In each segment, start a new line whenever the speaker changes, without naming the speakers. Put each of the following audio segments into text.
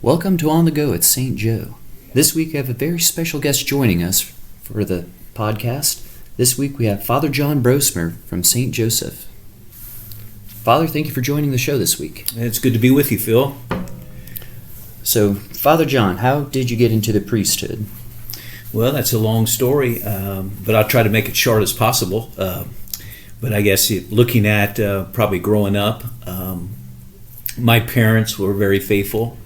Welcome to On the Go at St. Joe. This week we have a very special guest joining us for the podcast. This week we have Father John Brosmer from St. Joseph. Father, thank you for joining the show this week.
It's good to be with you, Phil.
So, Father John, how did you get into the priesthood?
Well, that's a long story, but I'll try to make it short as possible. But I guess looking at probably growing up, my parents were very faithful.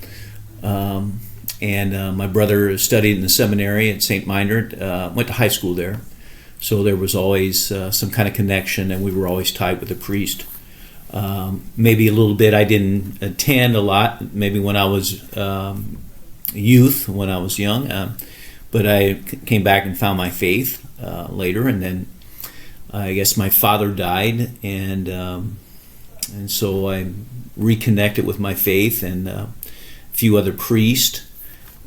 And my brother studied in the seminary at St. Meinrad, went to high school there. So there was always some kind of connection, and we were always tied with a priest. Maybe a little bit I didn't attend a lot, maybe when I was youth, when I was young. But I came back and found my faith later, and then I guess my father died, and so I reconnected with my faith and a few other priests,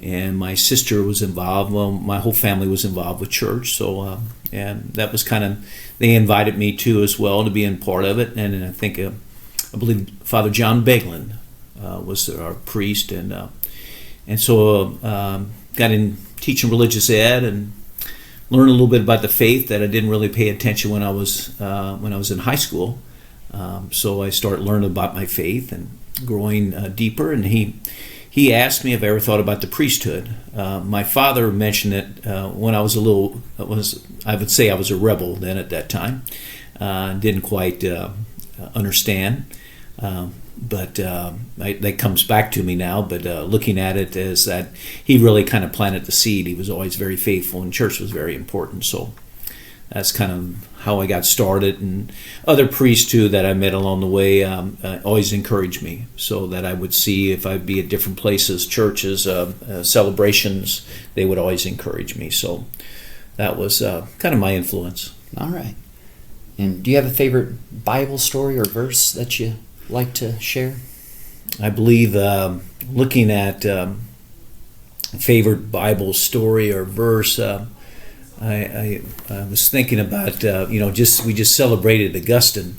and my sister was involved. Well, my whole family was involved with church, so and that was kind of, they invited me too as well to be in part of it. And I believe Father John Beglin was our priest, and so got in teaching religious ed and learned a little bit about the faith that I didn't really pay attention when I was in high school. So I started learning about my faith and growing deeper. And he asked me if I ever thought about the priesthood. My father mentioned it when I was I would say I was a rebel then at that time. Didn't quite understand. But that comes back to me now. But looking at it as that he really kind of planted the seed. He was always very faithful, and church was very important. So that's kind of how I got started. And other priests too that I met along the way always encouraged me, so that I would see if I'd be at different places, churches, celebrations. They would always encourage me. So that was kind of my influence.
All right. And do you have a favorite Bible story or verse that you like to share?
I believe looking at favorite Bible story or verse, I was thinking about we just celebrated Augustine,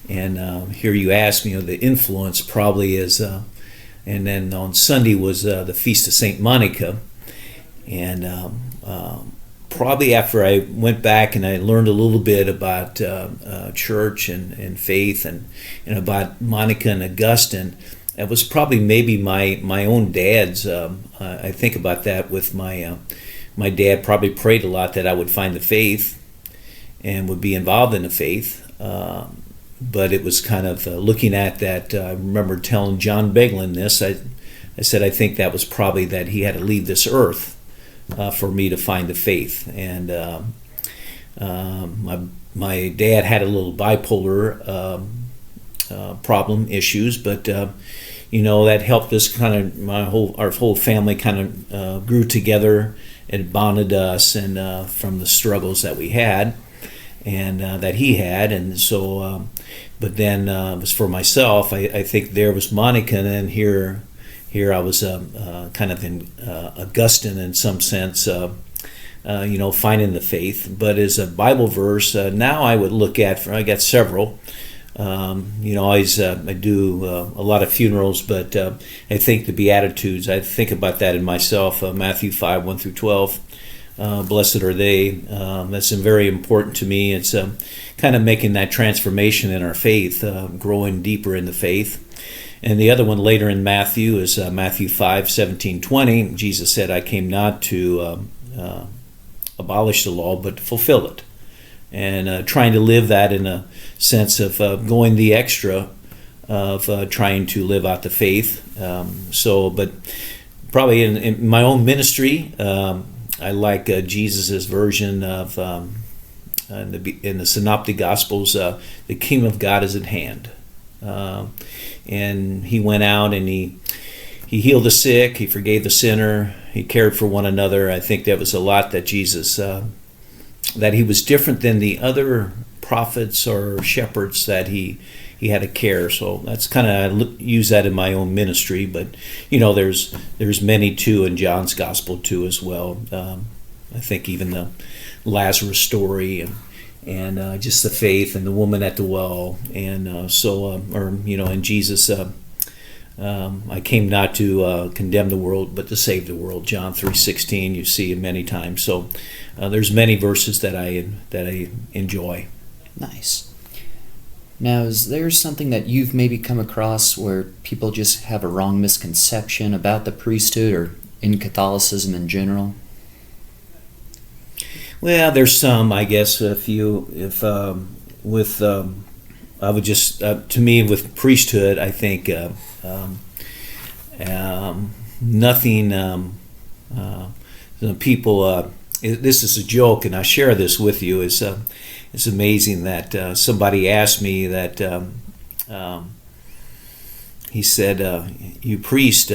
and here you asked me, the influence probably is, and then on Sunday was the Feast of Saint Monica, and probably after I went back and I learned a little bit about church and faith and about Monica and Augustine, that was probably maybe my own dad's. I think about that with my dad probably prayed a lot that I would find the faith and would be involved in the faith. But it was kind of looking at that. I remember telling John Beglin this. I said I think that was probably that he had to leave this earth for me to find the faith. And my dad had a little bipolar problem issues, but that helped us kind of. Our whole family kind of grew together. It bonded us, and from the struggles that we had, and that he had, and so. But then, as for myself, I think there was Monica, and then here I was kind of in Augustine in some sense, finding the faith. But as a Bible verse, now I would look at. I got several. I do a lot of funerals, but I think the Beatitudes, I think about that in myself, Matthew 5, 1 through 12, blessed are they. That's very important to me. It's kind of making that transformation in our faith, growing deeper in the faith. And the other one later in Matthew is Matthew 5, 17, 20. Jesus said, I came not to abolish the law, but to fulfill it. And trying to live that in a sense of going the extra of trying to live out the faith. But probably in my own ministry, I like Jesus' version of in the Synoptic Gospels, the kingdom of God is at hand. And he went out and he healed the sick, he forgave the sinner, he cared for one another. I think that was a lot that Jesus that he was different than the other prophets or shepherds, that he had a care. So that's kind of, I use that in my own ministry. But there's many too in John's gospel too as well. I think even the Lazarus story and just the faith and the woman at the well, and and Jesus I came not to condemn the world, but to save the world. John 3:16, you see it many times. So there's many verses that I enjoy.
Nice. Now, is there something that you've maybe come across where people just have a wrong misconception about the priesthood or in Catholicism in general?
Well, there's some, I guess. I would just, to me, with priesthood, I think nothing. People. This is a joke, and I share this with you. It's amazing that somebody asked me that. He said, "You priest,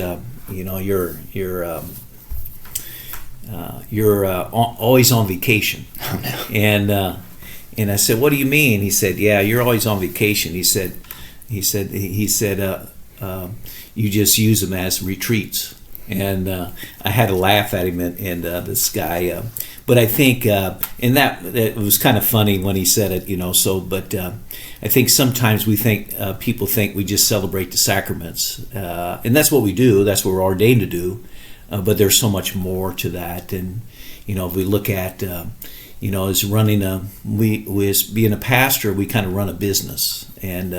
you're always on vacation."
Oh, no.
And I said, "What do you mean?" He said, "Yeah, you're always on vacation." He said, "You just use them as retreats." And I had to laugh at him and this guy. But I think, and that it was kind of funny when he said it, So, but I think sometimes we think people think we just celebrate the sacraments, and that's what we do. That's what we're ordained to do. But there's so much more to that, and if we look at, as running as being a pastor, we kind of run a business and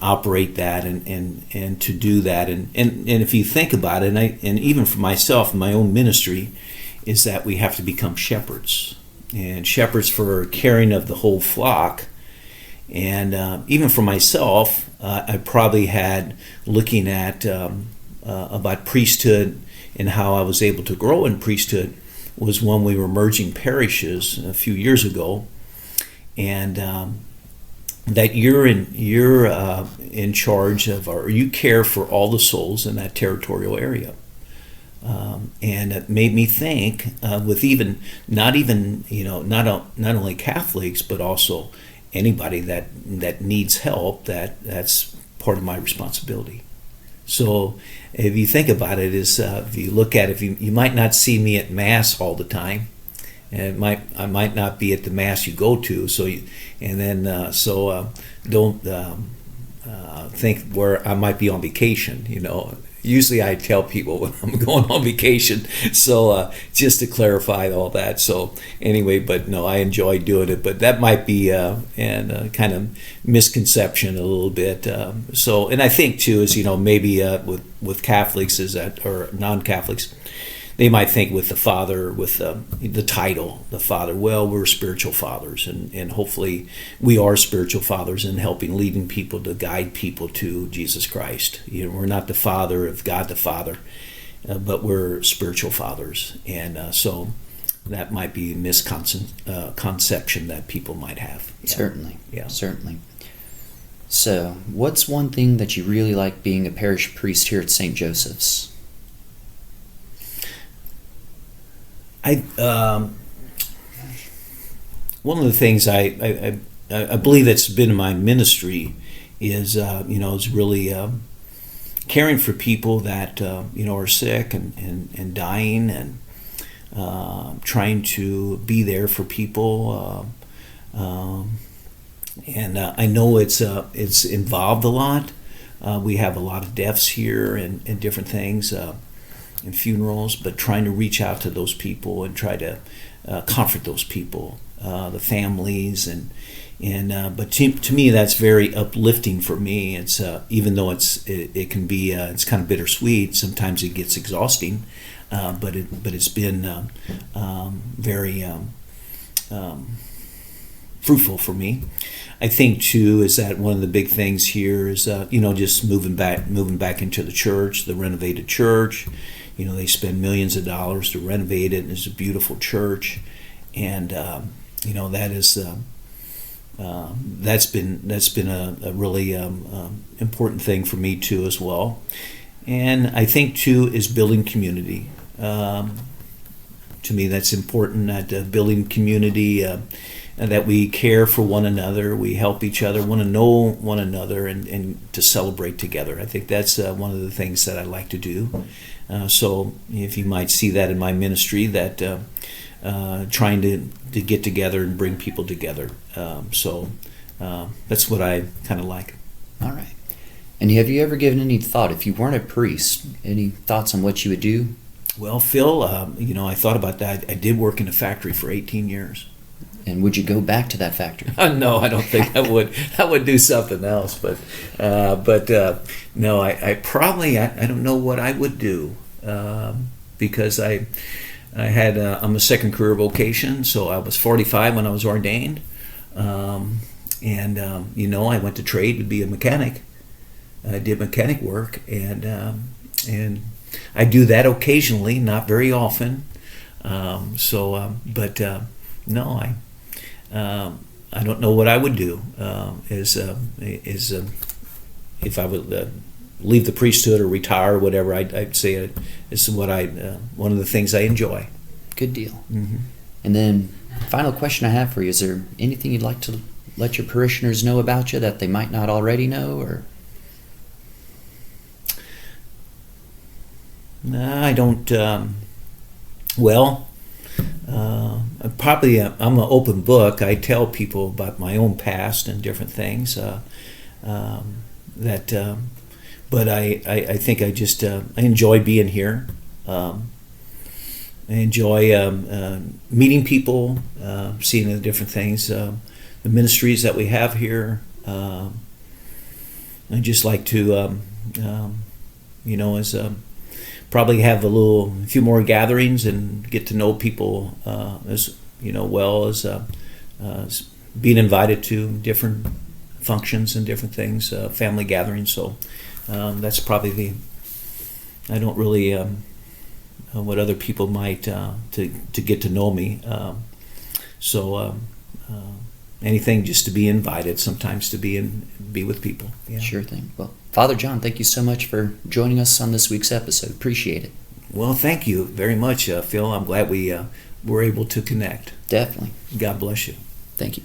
operate that and to do that, and if you think about it, and even for myself in my own ministry, is that we have to become shepherds, and shepherds for caring of the whole flock. And even for myself, I probably had looking at about priesthood and how I was able to grow in priesthood was when we were merging parishes a few years ago, and that you're in charge of, or you care for all the souls in that territorial area. And it made me think with not only Catholics, but also anybody that needs help, that's part of my responsibility. So if you think about it, if you look at it, you might not see me at Mass all the time, and I might not be at the Mass you go to. Don't think where I might be on vacation. Usually I tell people when I'm going on vacation. So just to clarify all that. So anyway, but no, I enjoy doing it. But that might be kind of misconception a little bit. And I think too is maybe with Catholics or non-Catholics, they might think with the father, with the title, the father, well, we're spiritual fathers, and hopefully we are spiritual fathers in helping, leading people, to guide people to Jesus Christ. We're not the Father of God the Father, but we're spiritual fathers. And so that might be a misconception that people might have. Yeah.
Certainly.
Yeah.
Certainly. So, what's one thing that you really like being a parish priest here at St. Joseph's?
One of the things I believe that's been in my ministry is is really caring for people that are sick and dying, and trying to be there for people. And I know it's involved a lot. We have a lot of deaths here and different things. And funerals, but trying to reach out to those people and try to comfort those people, the families, but to me that's very uplifting for me. It's even though it can be it's kind of bittersweet. Sometimes it gets exhausting, but it's been very fruitful for me. I think too is that one of the big things here is just moving back into the church, the renovated church. They spend millions of dollars to renovate it, and it's a beautiful church, and that is that's been a really important thing for me too as well. And I think too is building community. To me, that's important. That building community. That we care for one another, we help each other, want to know one another, and to celebrate together. I think that's one of the things that I like to do. So if you might see that in my ministry, that trying to get together and bring people together. That's what I kind of like.
All right. And have you ever given any thought, if you weren't a priest, any thoughts on what you would do?
Well, Phil, I thought about that. I did work in a factory for 18 years.
And would you go back to that factory?
No, I don't think I would. I would do something else, but no, I probably I don't know what I would do, because I'm a second career vocation, so I was 45 when I was ordained, and I went to trade to be a mechanic. I did mechanic work, and I do that occasionally, not very often. No, I don't know what I would do. If I would leave the priesthood or retire or whatever, I'd say it's one of the things I enjoy.
Good deal.
Mm-hmm.
And then, final question I have for you: is there anything you'd like to let your parishioners know about you that they might not already know, or?
No, I don't. Probably I'm an open book. I tell people about my own past and different things. But I think I just I enjoy being here. I enjoy meeting people, seeing the different things, the ministries that we have here. I just like to, probably have a few more gatherings and get to know people as well as being invited to different functions and different things, family gatherings. So that's probably I don't really what other people might to get to know me. Anything just to be invited, sometimes to be with people. Yeah.
Sure thing. Well, Father John, thank you so much for joining us on this week's episode. Appreciate it.
Well, thank you very much, Phil. I'm glad we were able to connect.
Definitely.
God bless you.
Thank you.